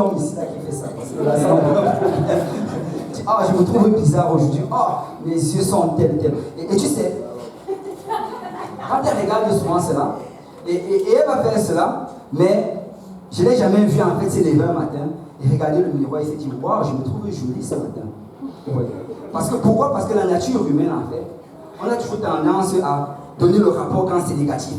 homme ici là, qui fait ça. Parce que là, ça ah, je me trouve bizarre aujourd'hui. Ah, mes yeux sont tels. Et tu sais, quand elle regarde souvent cela, et elle va faire cela, mais je ne l'ai jamais vu en fait se lever un matin et regarder le miroir et se dire, waouh, je me trouve jolie ce matin. Ouais. Parce que, pourquoi? Parce que la nature humaine, en fait, on a toujours tendance à donner le rapport quand c'est négatif.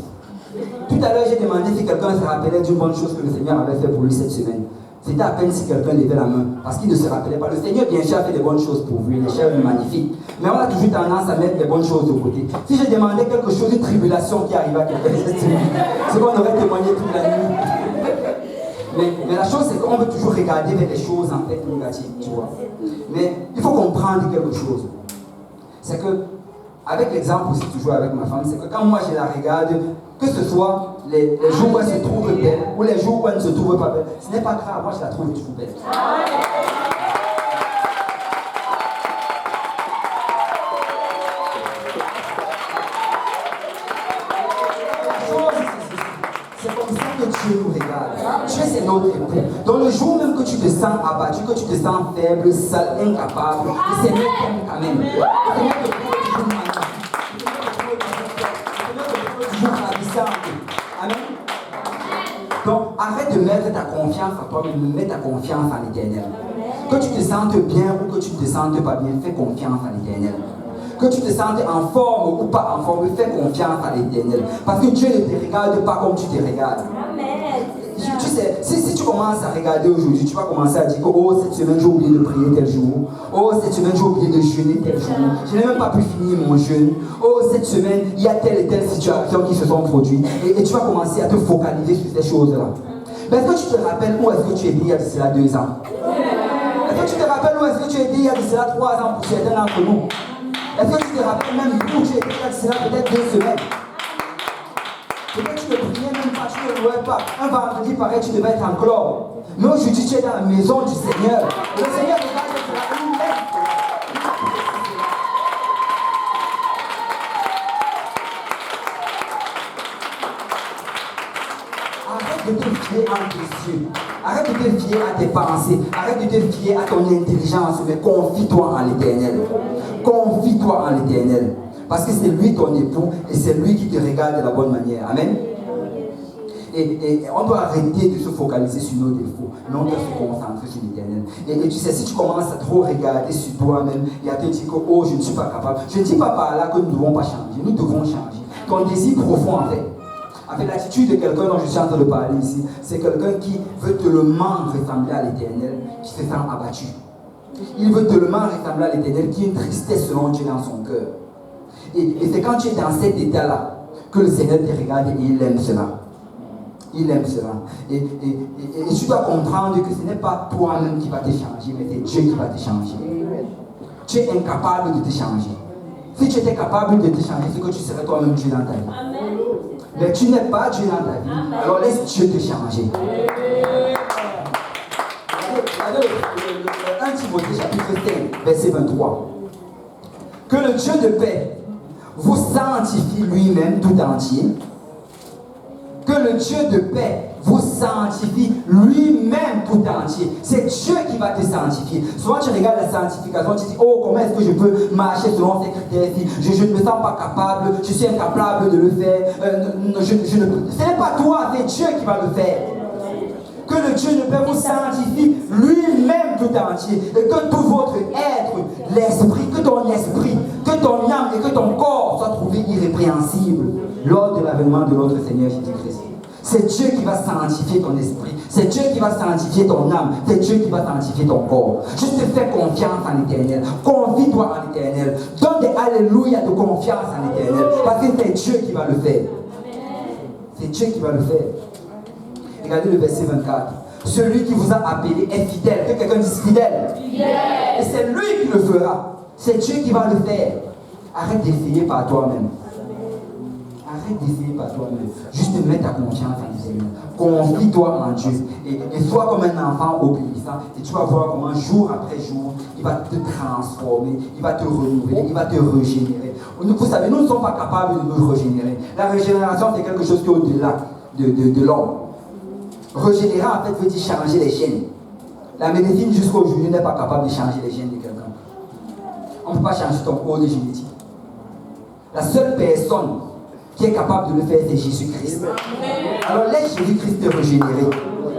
Tout à l'heure, j'ai demandé si quelqu'un se rappelait d'une bonne chose que le Seigneur avait fait pour lui cette semaine. C'était à peine si quelqu'un levait la main, parce qu'il ne se rappelait pas. Le Seigneur, bien sûr, a fait des bonnes choses pour lui, les chèvres magnifiques. Mais on a toujours tendance à mettre les bonnes choses de côté. Si je demandais quelque chose, une tribulation qui arrive à quelqu'un cette semaine, c'est qu'on aurait témoigné toute la nuit. Mais la chose, c'est qu'on veut toujours regarder vers les choses en fait négatives, tu vois. Mais il faut comprendre quelque chose. C'est que, avec l'exemple aussi toujours avec ma femme, c'est que quand moi je la regarde, que ce soit les jours où elle se trouve belle ou les jours où elle ne se trouve pas belle, ce n'est pas grave, moi je la trouve toujours belle. C'est comme ça que Dieu nous regarde. Dieu, c'est notre époux. Dans le jour même que tu te sens abattu, que tu te sens faible, sale, incapable, le Seigneur t'aime quand même. Le Seigneur te trouve toujours magnifique. Le Seigneur te trouve toujours ravissant. Amen. Donc, arrête de mettre ta confiance en toi-même, mets ta confiance en l'Éternel. Que tu te sentes bien ou que tu ne te sentes pas bien, fais confiance en l'Éternel. Que tu te sentes en forme ou pas en forme, fais confiance à l'Éternel. Parce que Dieu ne te regarde pas comme tu te regardes. Tu sais, si tu commences à regarder aujourd'hui, tu vas commencer à dire que oh, cette semaine j'ai oublié de prier tel jour. Oh, cette semaine j'ai oublié de jeûner tel jour. Je n'ai même pas pu finir mon jeûne. Oh, cette semaine il y a telle et telle situation qui se sont produites. Et tu vas commencer à te focaliser sur ces choses-là. Mais est-ce que tu te rappelles où est-ce que tu étais il y a de cela 2 ans? Est-ce que tu te rappelles où est-ce que tu étais il y a de cela 3 ans pour certains d'entre nous? Est-ce que tu te rappelles même où tu étais il y a de cela peut-être 2 semaines? Peut-être tu ne priais même pas, tu ne louais pas. Un vendredi pareil, tu devais être en club. Mais aujourd'hui, tu es dans la maison du Seigneur. Le Seigneur regarde cela lui-même. Arrête de te fier à tes yeux. Arrête de te fier à tes pensées. Arrête de te fier à ton intelligence. Mais confie-toi en l'Éternel. Confie-toi en l'Éternel. Parce que c'est lui ton époux et c'est lui qui te regarde de la bonne manière. Amen. Et on doit arrêter de se focaliser sur nos défauts, mais on doit se concentrer sur l'Éternel. Et tu sais, si tu commences à trop regarder sur toi-même et à te dire que oh, je ne suis pas capable, je ne dis pas par là que nous ne devons pas changer, nous devons changer. Ton désir profond en fait, l'attitude de quelqu'un dont je suis en train de parler ici, c'est quelqu'un qui veut tellement ressembler à l'Éternel, qui se sent abattu. Il veut tellement ressembler à l'Éternel, qui a une tristesse selon Dieu dans son cœur. Et c'est quand tu es dans cet état-là que le Seigneur te regarde et il aime cela. Il aime cela. Et tu dois comprendre que ce n'est pas toi-même qui va te changer, mais c'est Dieu qui va te changer. Tu es incapable de te changer. Si tu étais capable de te changer, c'est que tu serais toi-même Dieu dans ta vie. Amen. Mais tu n'es pas Dieu dans ta vie. Amen. Alors laisse Dieu te changer. Regardez le 1 Timothée chapitre 5, verset 23. Que le Dieu de paix vous sanctifie lui-même tout entier. Que le Dieu de paix vous sanctifie lui-même tout entier. C'est Dieu qui va te sanctifier. Souvent tu regardes la sanctification, tu dis oh, comment est-ce que je peux marcher selon ces critères-ci? Je ne me sens pas capable, je suis incapable de le faire. Ce n'est pas toi, c'est Dieu qui va le faire. Que le Dieu de paix vous sanctifie lui-même tout entier. Et que tout votre être, l'esprit, que ton esprit, que ton âme et que ton corps soient trouvés irrépréhensibles lors de l'avènement de notre Seigneur Jésus-Christ. C'est Dieu qui va sanctifier ton esprit. C'est Dieu qui va sanctifier ton âme. C'est Dieu qui va sanctifier ton corps. Juste fais confiance en l'Éternel. Confie-toi en l'Éternel. Donne des alléluia de confiance en l'Éternel. Parce que c'est Dieu qui va le faire. C'est Dieu qui va le faire. Regardez le verset 24. Celui qui vous a appelé est fidèle. Que quelqu'un dise fidèle. Et c'est lui qui le fera. C'est Dieu qui va le faire. Arrête d'essayer par toi-même. Arrête d'essayer par toi-même. Juste mets ta confiance en le Seigneur. Confie-toi en Dieu. Et sois comme un enfant obéissant. Et tu vas voir comment jour après jour, il va te transformer, il va te renouveler, il va te régénérer. Vous savez, nous ne sommes pas capables de nous régénérer. La régénération, c'est quelque chose qui est au-delà de l'homme. Régénérer, en fait, veut dire changer les chaînes. La médecine jusqu'à aujourd'hui n'est pas capable de changer les gènes de quelqu'un. On ne peut pas changer ton code génétique. La seule personne qui est capable de le faire, c'est Jésus-Christ. Alors laisse Jésus-Christ te régénérer.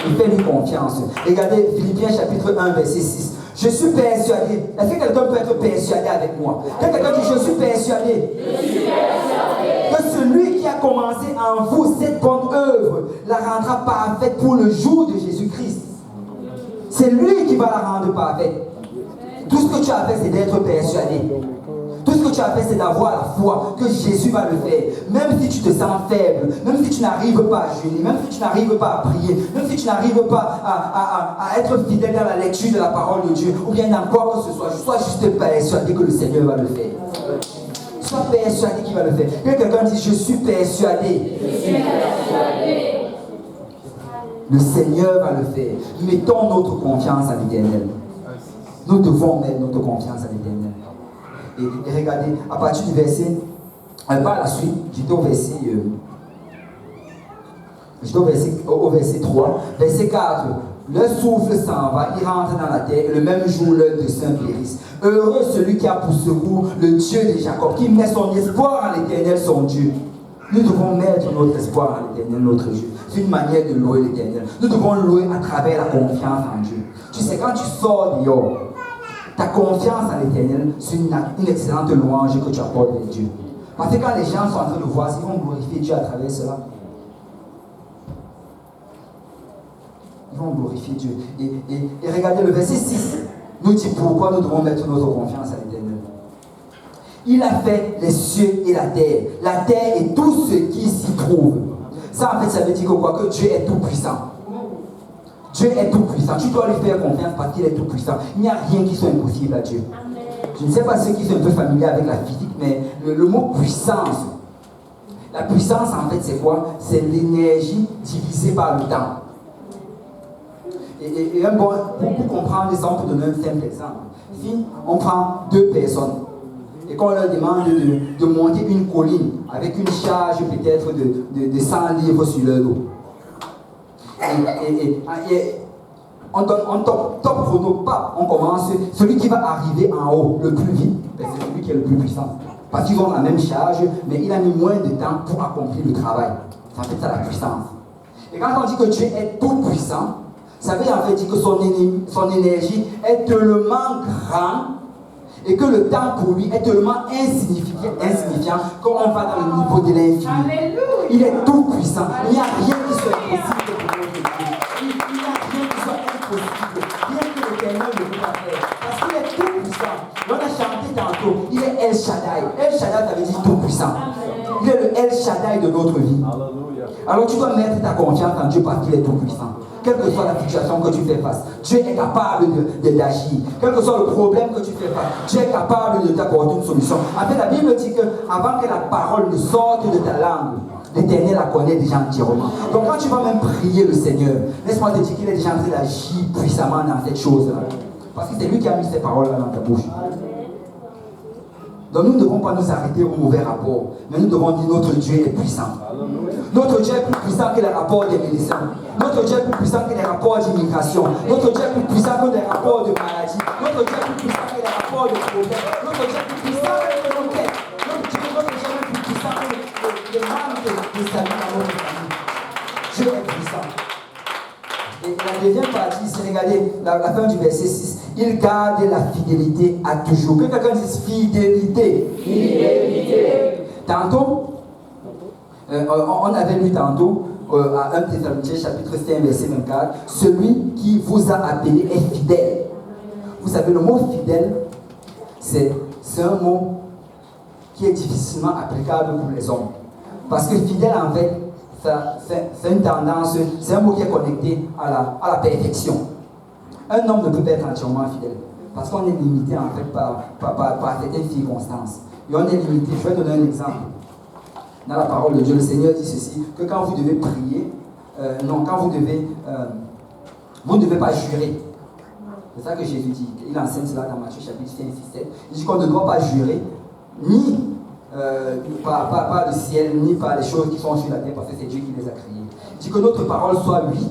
Et fais-lui confiance. Regardez Philippiens chapitre 1, verset 6. Je suis persuadé. Est-ce que quelqu'un peut être persuadé avec moi? Quand quelqu'un dit je suis persuadé, que celui qui a commencé en vous cette bonne œuvre la rendra parfaite pour le jour de Jésus-Christ. C'est lui qui va la rendre parfaite. Tout ce que tu as fait, c'est d'être persuadé. Tout ce que tu as fait, c'est d'avoir la foi que Jésus va le faire. Même si tu te sens faible, même si tu n'arrives pas à jeûner, même si tu n'arrives pas à prier, même si tu n'arrives pas à être fidèle dans la lecture de la parole de Dieu, ou bien dans quoi que ce soit, sois juste persuadé que le Seigneur va le faire. Sois persuadé qu'il va le faire. Que quelqu'un dise, je suis persuadé. Le Seigneur va le faire. Mettons notre confiance à l'Éternel. Nous devons mettre notre confiance à l'Éternel. Et regardez, à partir du verset, par la suite, j'étais au verset 3, verset 4. Le souffle s'en va, il rentre dans la terre, et le même jour, l'œil de Saint périsse. Heureux celui qui a pour secours le Dieu de Jacob, qui met son espoir en l'Éternel, son Dieu. Nous devons mettre notre espoir en l'Éternel, notre Dieu. C'est une manière de louer l'Éternel. Nous devons louer à travers la confiance en Dieu. Tu sais, quand tu sors dehors, ta confiance en l'Éternel, c'est une excellente louange que tu apportes à Dieu. Parce que quand les gens sont en train de voir, ils vont glorifier Dieu à travers cela. Ils vont glorifier Dieu. Et regardez le verset 6, nous dit pourquoi nous devons mettre notre confiance à l'Éternel. Il a fait les cieux et la terre et tout ce qui s'y trouve. Ça en fait, ça veut dire que quoi? Que Dieu est tout puissant. Dieu est tout puissant. Tu dois lui faire confiance parce qu'il est tout puissant. Il n'y a rien qui soit impossible à Dieu. Je ne sais pas ceux qui sont un peu familiers avec la physique, mais le mot puissance, la puissance en fait c'est quoi? C'est l'énergie divisée par le temps. Et pour comprendre ça, on peut donner un simple exemple. Si on prend deux personnes et qu'on leur demande de monter une colline avec une charge peut-être de 100 livres sur leur dos. On top chrono, on commence, celui qui va arriver en haut le plus vite, c'est celui qui est le plus puissant. Parce qu'ils ont la même charge, mais il a mis moins de temps pour accomplir le travail. Ça fait ça la puissance. Et quand on dit que Dieu est tout puissant, ça veut en fait dire que son énergie est tellement grande et que le temps pour lui est tellement insignifiant qu'on va dans le niveau de l'infini. Il est tout puissant. Il n'y a rien qui soit impossible pour notre Dieu. Il n'y a rien qui soit impossible. Rien que l'Éternel ne peut pas faire. Parce qu'il est tout puissant. On a chanté tantôt. Il est El Shaddai. El Shaddai, ça veut dire tout puissant. Il est le El Shaddai de notre vie. Alors tu dois mettre ta confiance en Dieu parce qu'il est tout puissant. Quelle que soit la situation que tu fais face, Dieu est capable d'agir. Quel que soit le problème que tu fais face, Dieu est capable de t'apporter une solution. En fait, la Bible dit qu'avant que la parole ne sorte de ta langue, l'Éternel la connaît déjà entièrement. Donc quand tu vas même prier le Seigneur, laisse-moi te dire qu'il est déjà en train d'agir puissamment dans cette chose-là. Parce que c'est lui qui a mis ces paroles-là dans ta bouche. Donc nous ne devons pas nous arrêter au mauvais rapport, mais nous devons dire notre Dieu est puissant. Notre Dieu est plus puissant que les rapports des médecins. Notre Dieu est plus puissant que les rapports d'immigration. Notre Dieu est plus puissant que les rapports de maladie. Notre Dieu est plus puissant que les rapports de problèmes. Notre Dieu est plus puissant que nos têtes. Notre Dieu est plus puissant que les manques de salut dans notre famille. Dieu est puissant. Et la deuxième partie, c'est regardez la fin du verset 6. Il garde la fidélité à toujours. Que quelqu'un dise fidélité. Fidélité. Tantôt, on avait lu tantôt à 1 Thessaloniciens chapitre 5 verset 24, celui qui vous a appelé est fidèle. Vous savez, le mot fidèle, c'est un mot qui est difficilement applicable pour les hommes. Parce que fidèle, en fait, c'est une tendance, c'est un mot qui est connecté à la perfection. Un homme ne peut pas être entièrement fidèle. Parce qu'on est limité, en fait, par certaines circonstances. Et on est limité. Je vais donner un exemple. Dans la parole de Dieu, le Seigneur dit ceci, que quand vous devez prier, vous ne devez pas jurer. C'est ça que Jésus dit. Il enseigne cela dans Matthieu chapitre 5, 6, 7. Il dit qu'on ne doit pas jurer, ni par le ciel, ni par les choses qui sont sur la terre, parce que c'est Dieu qui les a créées. Il dit que notre parole soit oui,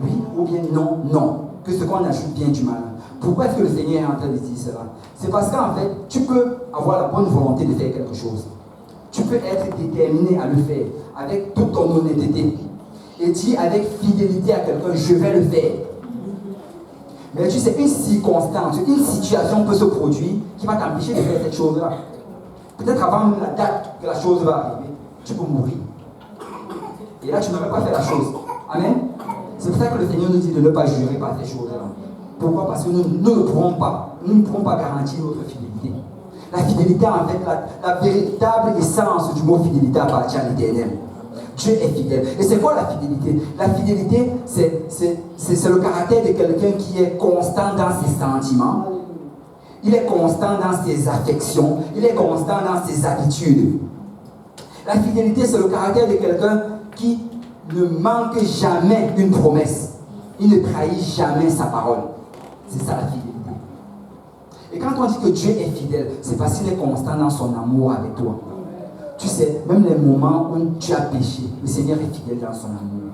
oui ou bien non, non. que ce qu'on ajoute vient du malin. Pourquoi est-ce que le Seigneur est en train de dire cela? C'est parce qu'en fait, tu peux avoir la bonne volonté de faire quelque chose. Tu peux être déterminé à le faire avec toute ton honnêteté. Et dire avec fidélité à quelqu'un, je vais le faire. Mais tu sais, une circonstance, une situation peut se produire qui va t'empêcher de faire cette chose-là. Peut-être avant même la date que la chose va arriver, tu peux mourir. Et là, tu ne peux pas faire la chose. Amen. C'est pour ça que le Seigneur nous dit de ne pas jurer par ces choses-là. Pourquoi? Parce que nous ne pourrons pas garantir notre fidélité. La fidélité, en fait, la véritable essence du mot fidélité appartient à l'Éternel. Dieu est fidèle. Et c'est quoi la fidélité? La fidélité, c'est le caractère de quelqu'un qui est constant dans ses sentiments. Il est constant dans ses affections. Il est constant dans ses habitudes. La fidélité, c'est le caractère de quelqu'un qui ne manque jamais une promesse. Il ne trahit jamais sa parole. C'est ça la fidélité. Et quand on dit que Dieu est fidèle, c'est parce qu'il est constant dans son amour avec toi. Tu sais, même les moments où tu as péché, le Seigneur est fidèle dans son amour.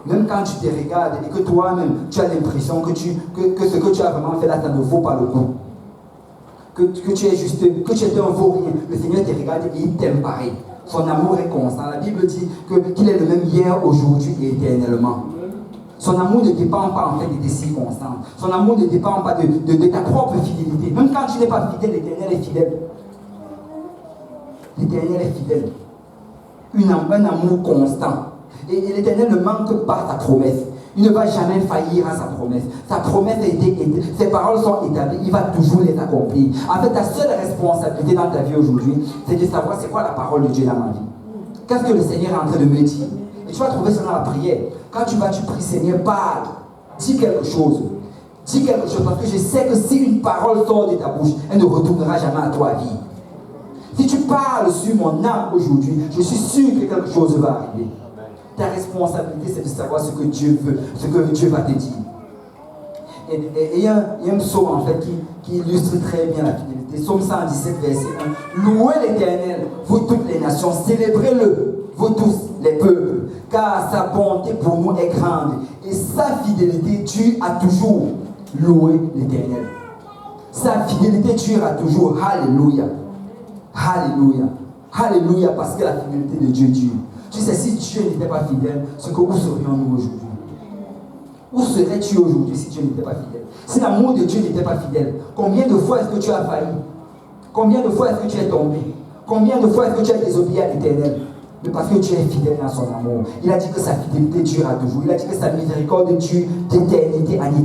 Même quand tu te regardes et que toi-même, tu as l'impression que ce que tu as vraiment fait là, ça ne vaut pas le coup. Que tu es juste, que tu es un vaurien. Le Seigneur te regarde et il t'aime pareil. Son amour est constant. La Bible dit qu'il est le même hier, aujourd'hui et éternellement. Son amour ne dépend pas en fait de tes circonstances. Son amour ne dépend pas de ta propre fidélité. Même quand tu n'es pas fidèle, l'Éternel est fidèle. L'Éternel est fidèle. Un amour constant. Et l'Éternel ne manque pas sa promesse. Il ne va jamais faillir à sa promesse. Sa promesse a été, ses paroles sont établies. Il va toujours les accomplir. En fait, ta seule responsabilité dans ta vie aujourd'hui, c'est de savoir c'est quoi la parole de Dieu dans ma vie. Qu'est-ce que le Seigneur est en train de me dire? Et tu vas trouver ça dans la prière. Quand tu pries, Seigneur, parle. Dis quelque chose. Dis quelque chose. Parce que je sais que si une parole sort de ta bouche, elle ne retournera jamais à toi à vie. Si tu parles sur mon âme aujourd'hui, je suis sûr que quelque chose va arriver. Ta responsabilité, c'est de savoir ce que Dieu veut, ce que Dieu va te dire. Et il y a un psaume en fait qui illustre très bien la fidélité. Psaume 117, verset 1. Louez l'Éternel, vous toutes les nations, célébrez-le, vous tous les peuples, car sa bonté pour nous est grande et sa fidélité dure à toujours. Louez l'Éternel. Sa fidélité dure à toujours. Alléluia. Alléluia. Alléluia, parce que la fidélité de Dieu dure. Tu sais, si Dieu n'était pas fidèle, c'est que où serions-nous aujourd'hui? Où serais-tu aujourd'hui si Dieu n'était pas fidèle? Si l'amour de Dieu n'était pas fidèle, combien de fois est-ce que tu as failli? Combien de fois est-ce que tu es tombé? Combien de fois est-ce que tu as désobéi à l'Éternel? Mais parce que tu es fidèle dans son amour. Il a dit que sa fidélité dure à toujours. Il a dit que sa miséricorde dure d'éternité en éternité.